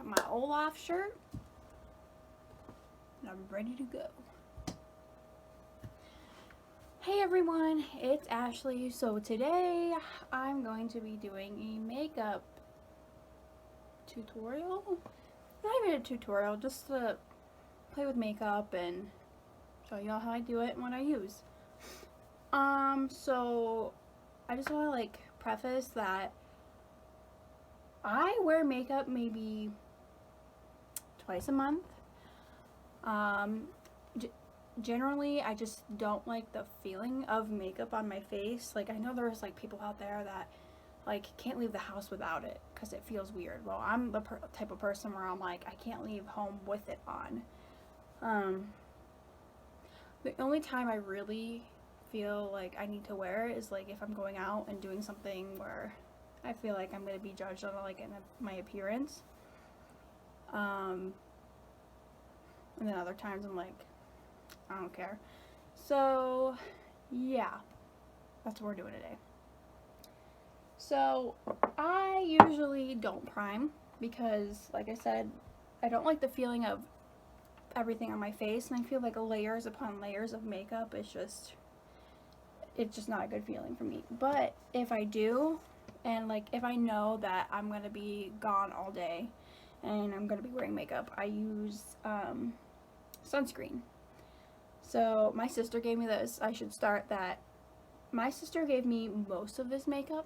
my Olaf shirt, and I'm ready to go. Hey everyone, it's Ashley. So today I'm going to be doing a makeup tutorial. Not even a tutorial, just to play with makeup and show y'all how I do it and what I use. So I just want to like preface that I wear makeup maybe twice a month. Generally, I just don't like the feeling of makeup on my face. Like, I know there's like people out there that like can't leave the house without it because it feels weird. Well, I'm the type of person where I'm like, I can't leave home with it on. The only time I really feel like I need to wear it is like if I'm going out and doing something where I feel like I'm gonna be judged on like my appearance. And then other times I'm like, I don't care. So yeah, that's what we're doing today. So I usually don't prime because, like I said, I don't like the feeling of everything on my face, and I feel like layers upon layers of makeup is just, it's just not a good feeling for me. But if I do, and like if I know that I'm gonna be gone all day and I'm gonna be wearing makeup, I use sunscreen. So my sister gave me this. I should start that. My sister gave me most of this makeup.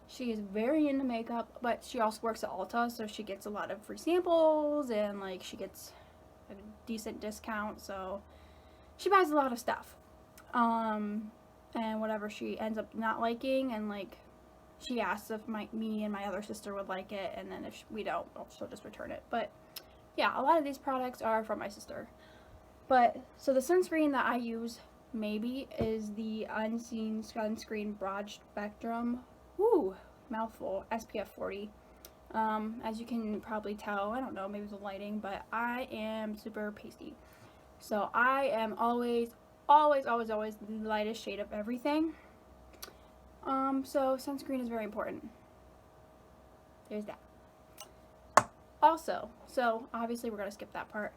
She is very into makeup, but she also works at Ulta, so she gets a lot of free samples and like she gets a decent discount, so she buys a lot of stuff. And whatever she ends up not liking, and like she asks if me and my other sister would like it, and then if we don't, she'll just return it. But yeah, a lot of these products are from my sister. But so the sunscreen that I use maybe is the Unseen Sunscreen Broad Spectrum, mouthful, SPF 40. As you can probably tell, I don't know, maybe the lighting, but I am super pasty. So I am always the lightest shade of everything. So sunscreen is very important. There's that. Also, so obviously we're gonna skip that part.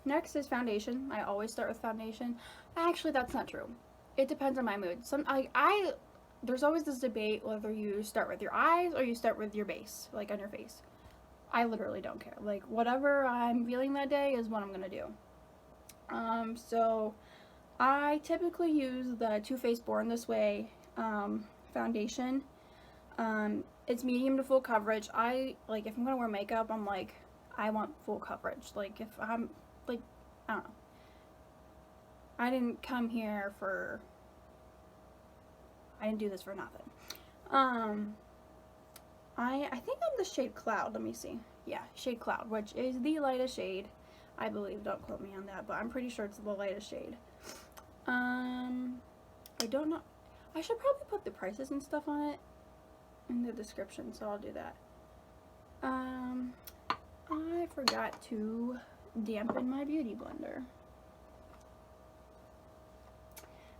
Next is foundation. I always start with foundation. Actually, that's not true. It depends on my mood. There's always this debate whether you start with your eyes or you start with your base, like on your face. I literally don't care. Like, whatever I'm feeling that day is what I'm gonna do. So I typically use the Too Faced Born This Way foundation. It's medium to full coverage. If I'm gonna wear makeup, I'm like, I want full coverage. Like, if I'm like, I don't know. I didn't come here for, I didn't do this for nothing. I think I'm the shade Cloud. Let me see. Yeah, shade Cloud, which is the lightest shade, I believe. Don't quote me on that, but I'm pretty sure it's the lightest shade. I don't know. I should probably put the prices and stuff on it in the description, so I'll do that. I forgot to dampen my beauty blender.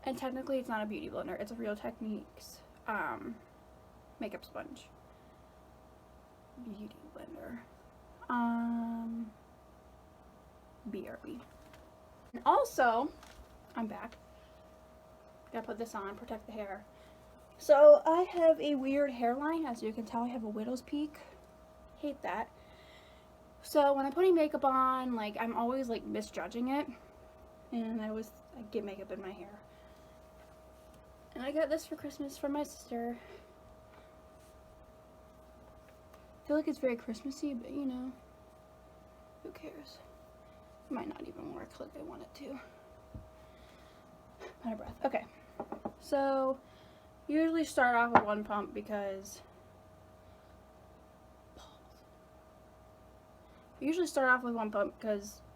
And technically it's not a beauty blender, it's a Real Techniques makeup sponge. Beauty blender. BRB. And also, I'm back. Gotta put this on, protect the hair. So I have a weird hairline. As you can tell, I have a widow's peak. Hate that. So when I'm putting makeup on, like, I'm always like misjudging it, and I get makeup in my hair. And I got this for Christmas from my sister. I feel like it's very Christmassy, but you know, who cares? It might not even work like I want it to. Out of breath. Okay, so usually start off with one pump because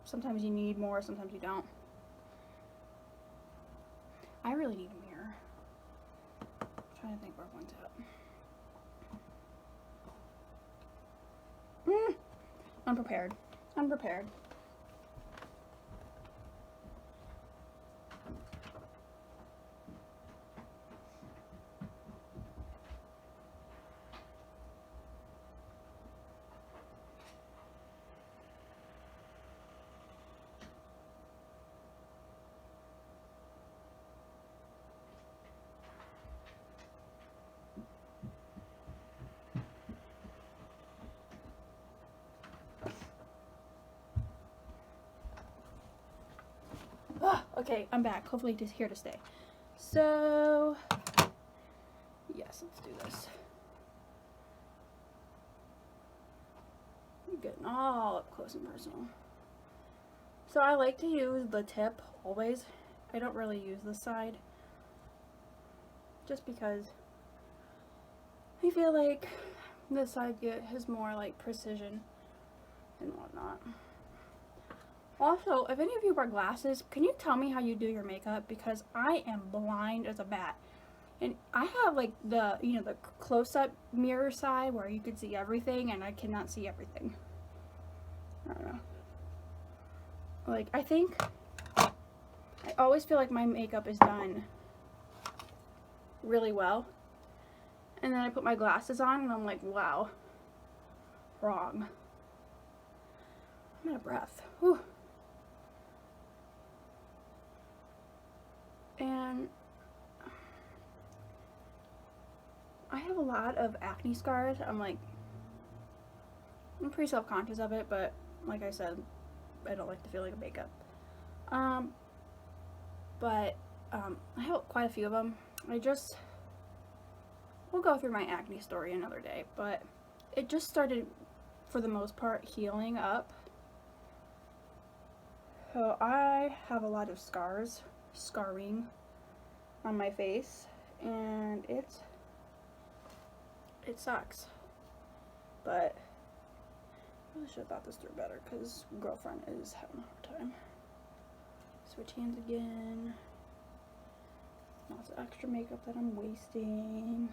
sometimes you need more, sometimes you don't. I really need a mirror. I'm trying to think where one's at. Unprepared. Okay, I'm back. Hopefully just here to stay. So, yes, let's do this. I'm getting all up close and personal. So I like to use the tip always. I don't really use this side. Just because I feel like this side has more like precision and whatnot. Also, if any of you wear glasses, can you tell me how you do your makeup? Because I am blind as a bat. And I have like the, you know, the close-up mirror side where you can see everything, and I cannot see everything. I don't know. Like, I always feel like my makeup is done really well. And then I put my glasses on and I'm like, wow, wrong. I'm out of breath. Whew. And I have a lot of acne scars. I'm pretty self-conscious of it, but like I said, I don't like the feeling of makeup. But I have quite a few of them. We'll go through my acne story another day, but it just started, for the most part, healing up. So I have a lot of scarring on my face, and it sucks. But I really should have thought this through better, because girlfriend is having a hard time. Switch hands again. Lots of extra makeup that I'm wasting.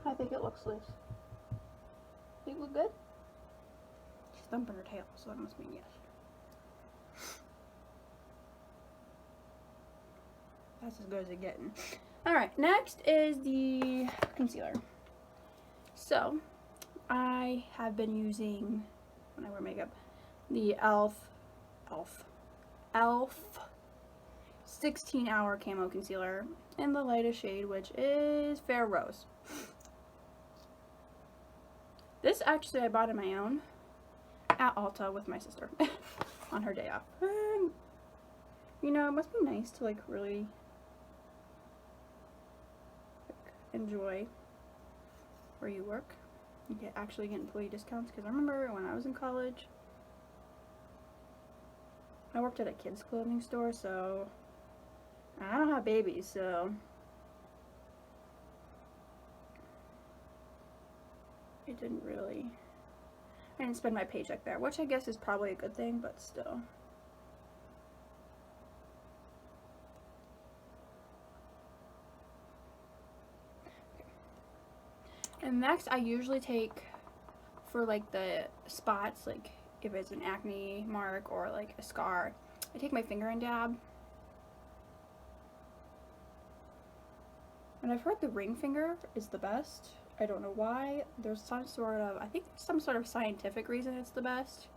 I think it looks loose. Think it look good? She's thumping her tail, so that must mean yes. That's as good as it's getting. Alright, next is the concealer. So, I have been using, when I wear makeup, the e.l.f. 16-hour camo concealer in the lightest shade, which is Fair Rose. This actually I bought on my own at Ulta with my sister on her day off. You know, it must be nice to like really enjoy where you work. You can actually get employee discounts, because I remember when I was in college, I worked at a kids clothing store, so I don't have babies, so I didn't spend my paycheck there, which I guess is probably a good thing, but still. And next, I usually take, for like the spots, like if it's an acne mark or like a scar, I take my finger and dab. And I've heard the ring finger is the best. I don't know why. There's some sort of, I think there's some sort of scientific reason it's the best.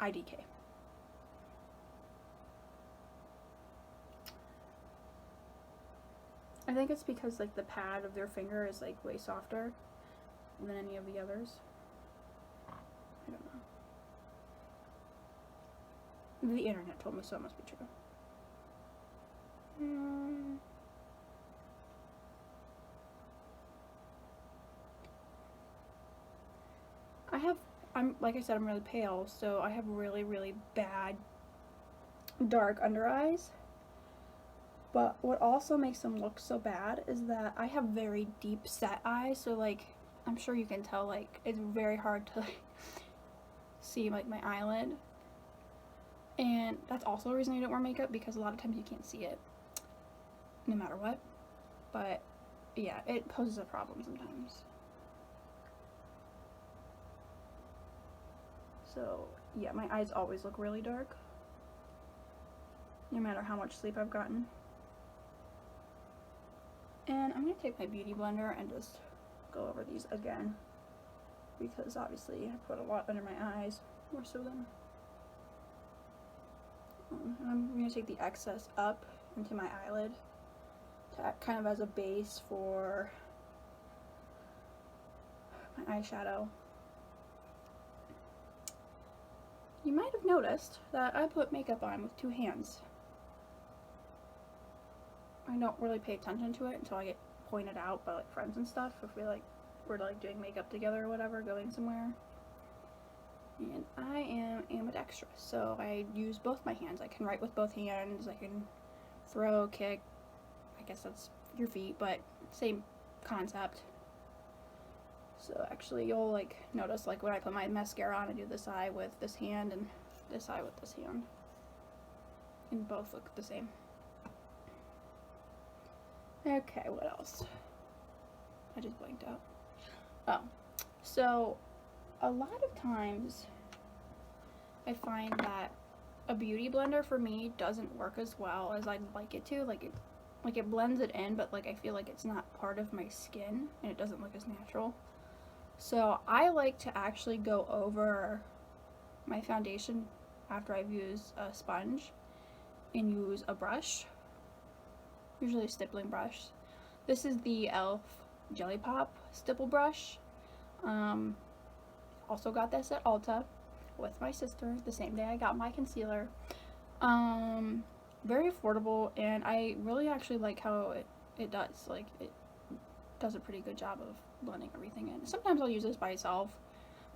IDK. I think it's because like the pad of their finger is like way softer than any of the others. I don't know. The internet told me, so it must be true. Like I said, I'm really pale, so I have really, really bad dark under eyes. But what also makes them look so bad is that I have very deep set eyes, so like, I'm sure you can tell, like, it's very hard to like, see like my eyelid. And that's also a reason I don't wear makeup, because a lot of times you can't see it, no matter what. But yeah, it poses a problem sometimes. So yeah, my eyes always look really dark, no matter how much sleep I've gotten. And I'm going to take my beauty blender and just go over these again, because obviously I put a lot under my eyes, more so than... and I'm going to take the excess up into my eyelid to act kind of as a base for my eyeshadow. You might have noticed that I put makeup on with two hands. I don't really pay attention to it until I get pointed out by like friends and stuff if we're like doing makeup together or whatever, going somewhere. And I am ambidextrous, so I use both my hands. I can write with both hands, I can throw, kick, I guess that's your feet, but same concept. So actually you'll like notice like when I put my mascara on, I do this eye with this hand and this eye with this hand. And both look the same. Okay, what else? I just blanked out. Oh, so a lot of times I find that a beauty blender for me doesn't work as well as I'd like it to. Like it blends it in, but like I feel like it's not part of my skin and it doesn't look as natural. So I like to actually go over my foundation after I've used a sponge and use a brush, usually a stippling brush. This is the e.l.f. Jelly Pop stipple brush. Also got this at Ulta with my sister the same day I got my concealer. Very affordable, and I really actually like how it does. Like, it does a pretty good job of blending everything in. Sometimes I'll use this by itself,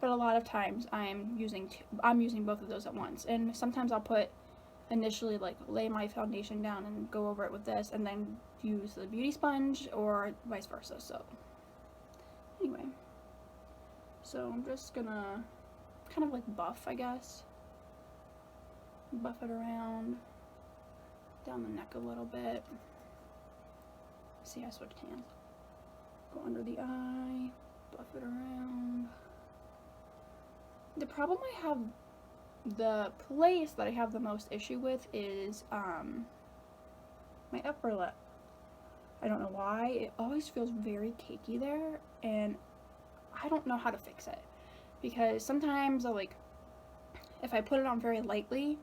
but a lot of times I'm using both of those at once. And sometimes I'll put initially like lay my foundation down and go over it with this, and then use the beauty sponge, or vice versa. So anyway, so I'm just gonna kind of like buff, I guess. Buff it around down the neck a little bit. See, I switched hands. Go under the eye, buff it around. The problem I have, the place that I have the most issue with is my upper lip. I don't know why, it always feels very cakey there, and I don't know how to fix it, because sometimes I like, if I put it on very lightly,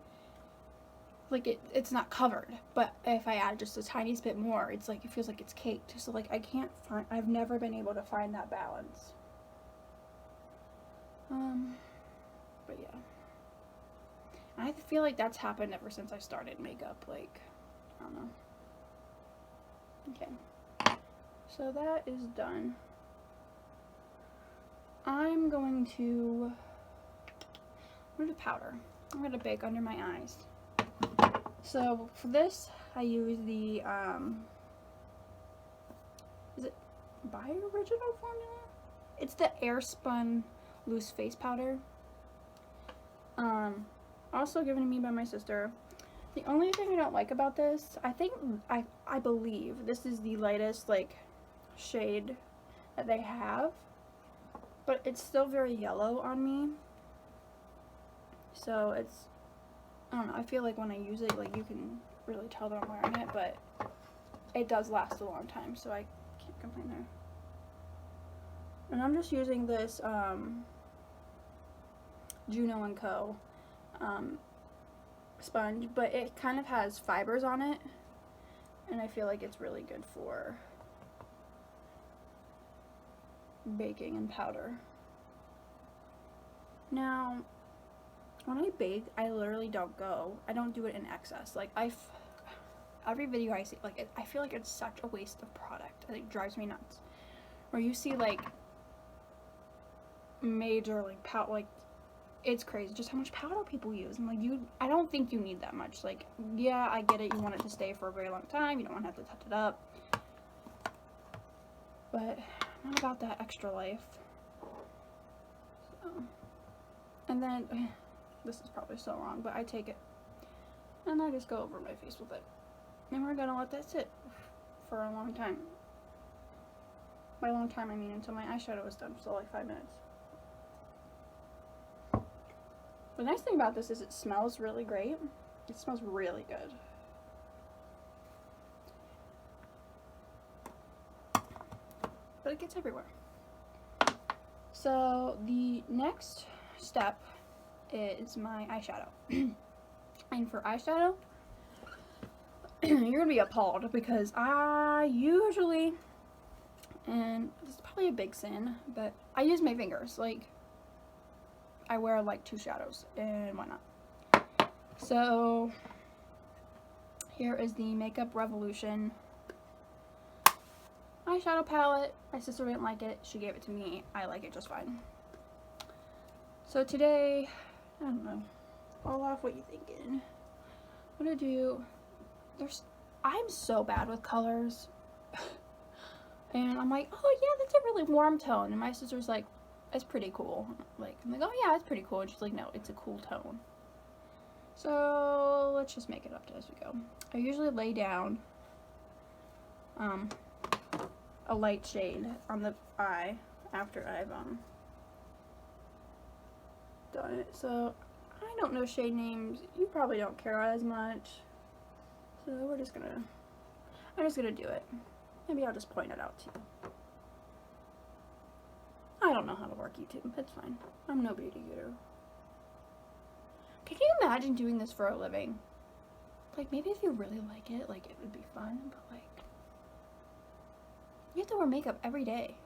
like it's not covered, but if I add just a tiniest bit more, it's like it feels like it's caked. So like I've never been able to find that balance. But yeah, I feel like that's happened ever since I started makeup. Like, I don't know. Okay, so that is done. I'm going to powder. I'm going to bake under my eyes. So for this, I use the, is it Bio-Original formula? It's the Airspun Loose Face Powder. Also given to me by my sister. The only thing I don't like about this, I believe this is the lightest, like, shade that they have, but it's still very yellow on me. So it's, I don't know, I feel like when I use it, like, you can really tell that I'm wearing it, but it does last a long time, so I can't complain there. And I'm just using this Juno & Co. Sponge, but it kind of has fibers on it, and I feel like it's really good for baking and powder. Now, when I bake, I literally don't do it in excess. Like, every video I see, like, I feel like it's such a waste of product. It drives me nuts. Where you see, like, major, like, it's crazy just how much powder people use. And, like, I don't think you need that much. Like, yeah, I get it. You want it to stay for a very long time. You don't want to have to touch it up. But not about that extra life. So, and then, this is probably so wrong, but I take it and I just go over my face with it. And we're gonna let that sit for a long time. By long time, I mean until my eyeshadow is done, so like 5 minutes. The nice thing about this is it smells really great. It smells really good. it gets everywhere. So the next step is my eyeshadow. And for eyeshadow, you're gonna be appalled because I usually, and this is probably a big sin, but I use my fingers. Like, I wear like 2 shadows, and why not? So here is the Makeup Revolution eyeshadow palette. My sister didn't like it. She gave it to me. I like it just fine. So today, I don't know. Fall off, what you thinking? I'm gonna do, I'm so bad with colors. And I'm like, oh yeah, that's a really warm tone. And my sister's like, it's pretty cool. Like, I'm like, oh yeah, it's pretty cool. And she's like, no, it's a cool tone. So let's just make it up as we go. I usually lay down a light shade on the eye after I've done it. So I don't know shade names. You probably don't care as much. So I'm just gonna do it. Maybe I'll just point it out to you. I don't know how to work YouTube. It's fine. I'm no beauty guru. Can you imagine doing this for a living? Like, maybe if you really like it, like, it would be fun, but like, you have to wear makeup every day.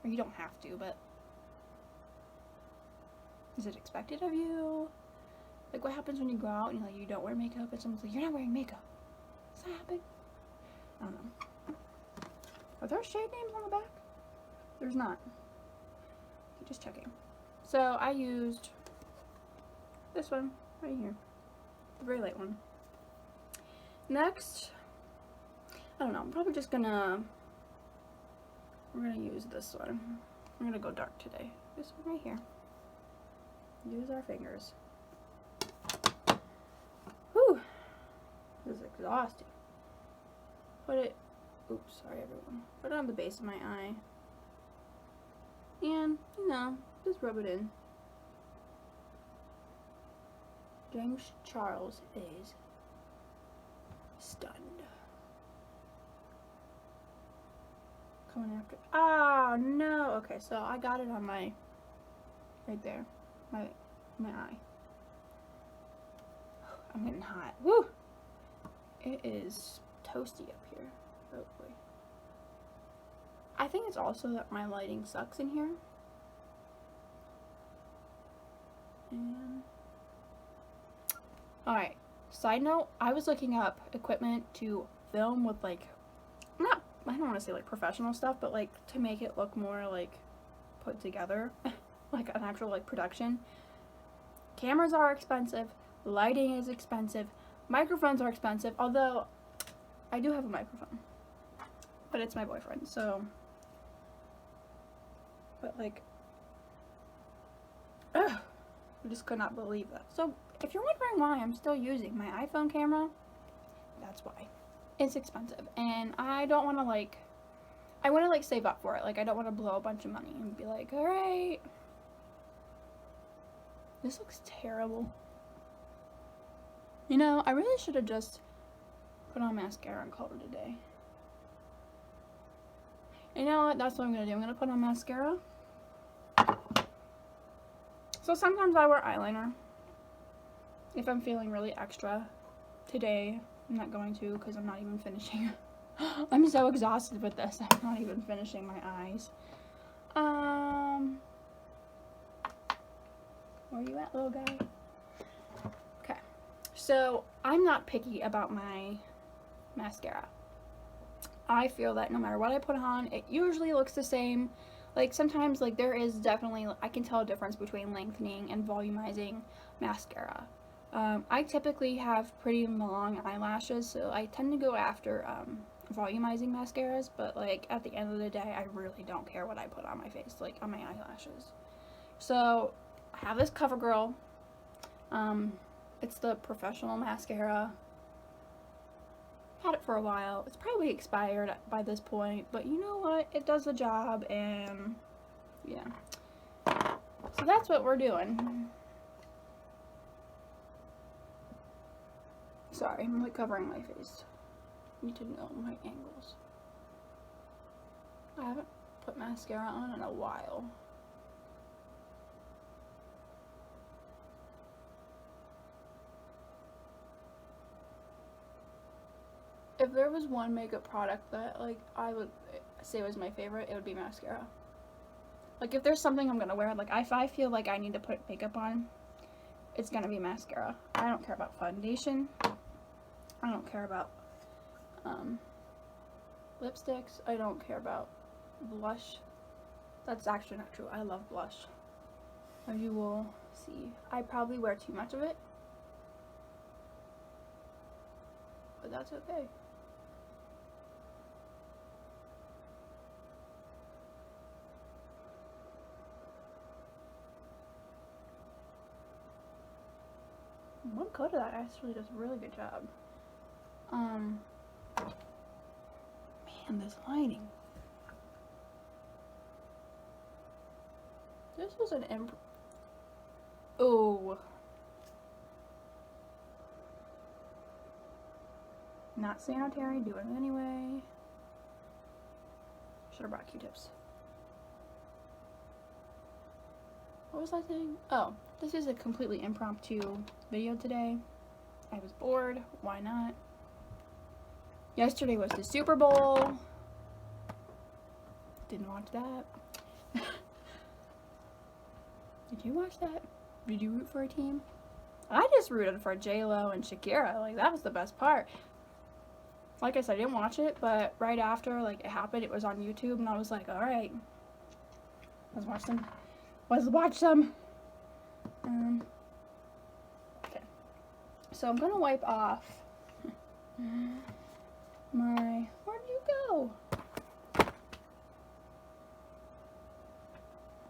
Or you don't have to, but is it expected of you? Like, what happens when you go out and like you don't wear makeup and someone's like, you're not wearing makeup? Does that happen? I don't know. Are there shade names on the back? There's not. Just checking. So I used this one right here, the very light one. Next, I don't know, I'm probably just gonna, we're gonna use this one. I'm gonna go dark today. This one right here. Use our fingers. Whew, this is exhausting. Put it, oops, sorry everyone. Put it on the base of my eye. And, you know, just rub it in. James Charles is stunned. Coming after. Oh no. Okay, so I got it on my, right there, my eye. I'm getting hot. Woo! It is toasty up here. Oh boy. I think it's also that my lighting sucks in here. And alright, side note, I was looking up equipment to film with like, I don't want to say like professional stuff, but like to make it look more like put together, like an actual like production. Cameras are expensive, lighting is expensive, microphones are expensive, although I do have a microphone, but it's my boyfriend, so. But like, ugh, I just could not believe that. So if you're wondering why I'm still using my iPhone camera, that's why. It's expensive, and I don't want to like, I want to like save up for it. Like, I don't want to blow a bunch of money and be like, all right, this looks terrible. You know, I really should have just put on mascara and called it a day. You know what? That's what I'm going to do. I'm going to put on mascara. So sometimes I wear eyeliner if I'm feeling really extra. Today, I'm not going to because I'm not even finishing. I'm so exhausted with this. I'm not even finishing my eyes. Where are you at, little guy? Okay. So I'm not picky about my mascara. I feel that no matter what I put on, it usually looks the same. Like, sometimes, like, there is definitely, I can tell a difference between lengthening and volumizing mascara. I typically have pretty long eyelashes, so I tend to go after volumizing mascaras, but, like, at the end of the day, I really don't care what I put on my face, like, on my eyelashes. So, I have this CoverGirl. It's the professional mascara. Had it for a while. It's probably expired by this point, but you know what? It does the job, and yeah. So that's what we're doing. Sorry, I'm like covering my face. Need to know my angles. I haven't put mascara on in a while. If there was one makeup product that, like, I would say was my favorite, it would be mascara. Like, if there's something I'm gonna wear, like, if I feel like I need to put makeup on, it's gonna be mascara. I don't care about foundation. I don't care about lipsticks. I don't care about blush. That's actually not true. I love blush. As you will see, I probably wear too much of it, but that's okay. One coat of that actually does a really good job. Man, this lighting. This was an oh. Not sanitary, do it anyway. Should have brought Q-tips. What was I saying? Oh, this is a completely impromptu video today. I was bored, why not? Yesterday was the Super Bowl. Didn't watch that. Did you watch that? Did you root for a team? I just rooted for J-Lo and Shakira. Like, that was the best part. Like I said, I didn't watch it, but right after, like, it happened, it was on YouTube, and I was like, alright. Let's watch some. Okay. So I'm gonna wipe off my, where'd you go?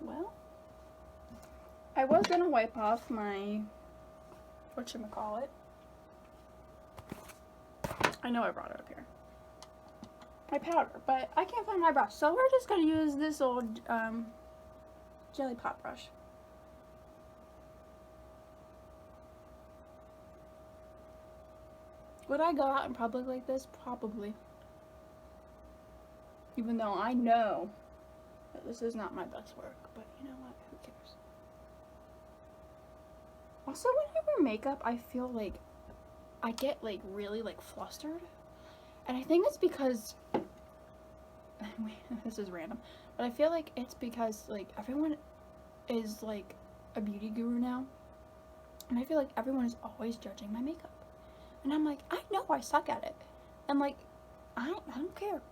Well, I was gonna wipe off my, whatchamacallit. I know I brought it up here. My powder, but I can't find my brush, so we're just gonna use this old jelly pot brush. Would I go out in public like this? Probably. Even though I know that this is not my best work, but you know what? Who cares? Also, when I wear makeup, I feel like I get like really like flustered. And I think it's because this is random, but I feel like it's because like everyone is like a beauty guru now. And I feel like everyone is always judging my makeup. And I'm like, I know I suck at it. And like, I don't care.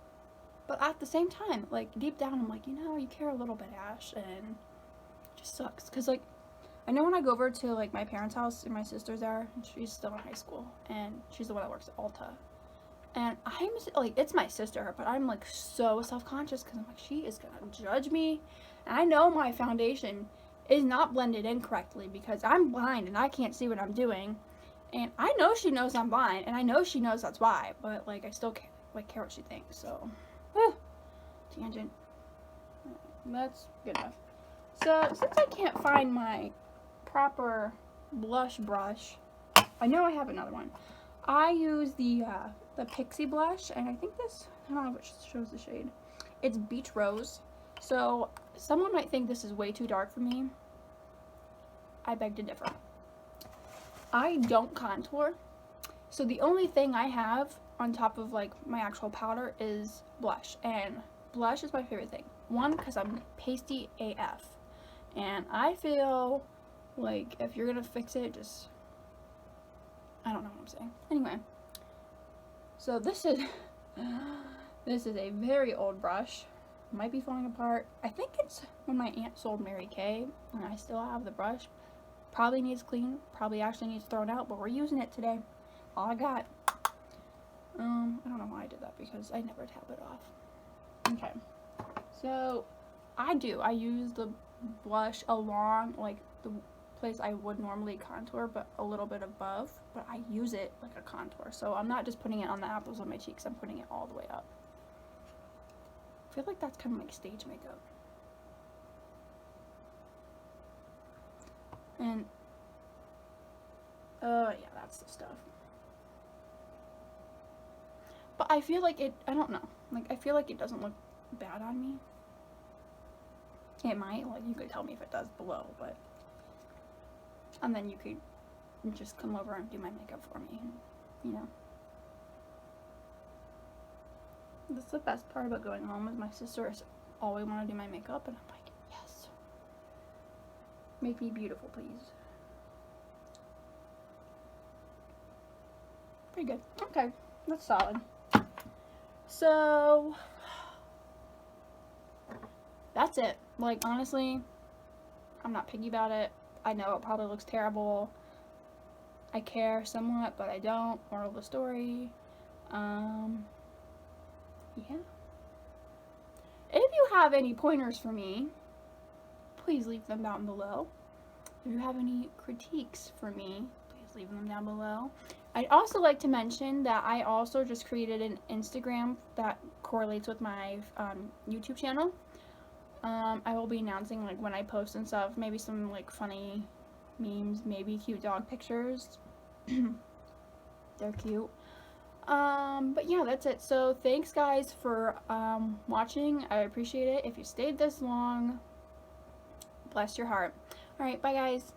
But at the same time, like deep down, I'm like, you know, you care a little bit, Ash, and it just sucks. Cause like, I know when I go over to like my parents' house and my sister's there, and she's still in high school, and she's the one that works at Ulta. And I'm like, it's my sister, but I'm like so self-conscious because I'm like, she is gonna judge me. And I know my foundation is not blended in correctly because I'm blind and I can't see what I'm doing. And I know she knows I'm blind, and I know she knows that's why, but like I still can't like care what she thinks. So, tangent. That's good enough. So since I can't find my proper blush brush, I know I have another one. I use the Pixie blush, and I think this, I don't know if it shows the shade. It's Beach Rose. So someone might think this is way too dark for me. I beg to differ. I don't contour, so the only thing I have on top of like my actual powder is blush, and blush is my favorite thing. One, because I'm pasty AF, and I feel like if you're gonna fix it, just, I don't know what I'm saying. Anyway, so this is a very old brush. Might be falling apart. I think it's when my aunt sold Mary Kay, and I still have the brush. Probably needs clean, probably actually needs thrown out, but we're using it today. All I got. I don't know why I did that because I never tap it off. Okay, so I use the blush along like the place I would normally contour, but a little bit above, but I use it like a contour. So I'm not just putting it on the apples of my cheeks, I'm putting it all the way up. I feel like that's kind of like stage makeup. And, yeah, that's the stuff. But I feel like it, I don't know, like, I feel like it doesn't look bad on me. It might, like, you could tell me if it does below, but, and then you could just come over and do my makeup for me, you know. That's the best part about going home, is my sisters always want to do my makeup, and I'm like, yes. Make me beautiful, please. Pretty good. Okay, that's solid. So, that's it. Like, honestly, I'm not picky about it. I know it probably looks terrible. I care somewhat, but I don't. Moral of the story. Yeah. If you have any pointers for me, please leave them down below. If you have any critiques for me, please leave them down below. I'd also like to mention that I also just created an Instagram that correlates with my YouTube channel. I will be announcing, like, when I post and stuff, maybe some, like, funny memes, maybe cute dog pictures. They're cute. But yeah, that's it. So thanks guys for watching. I appreciate it. If you stayed this long, bless your heart. Alright, bye guys.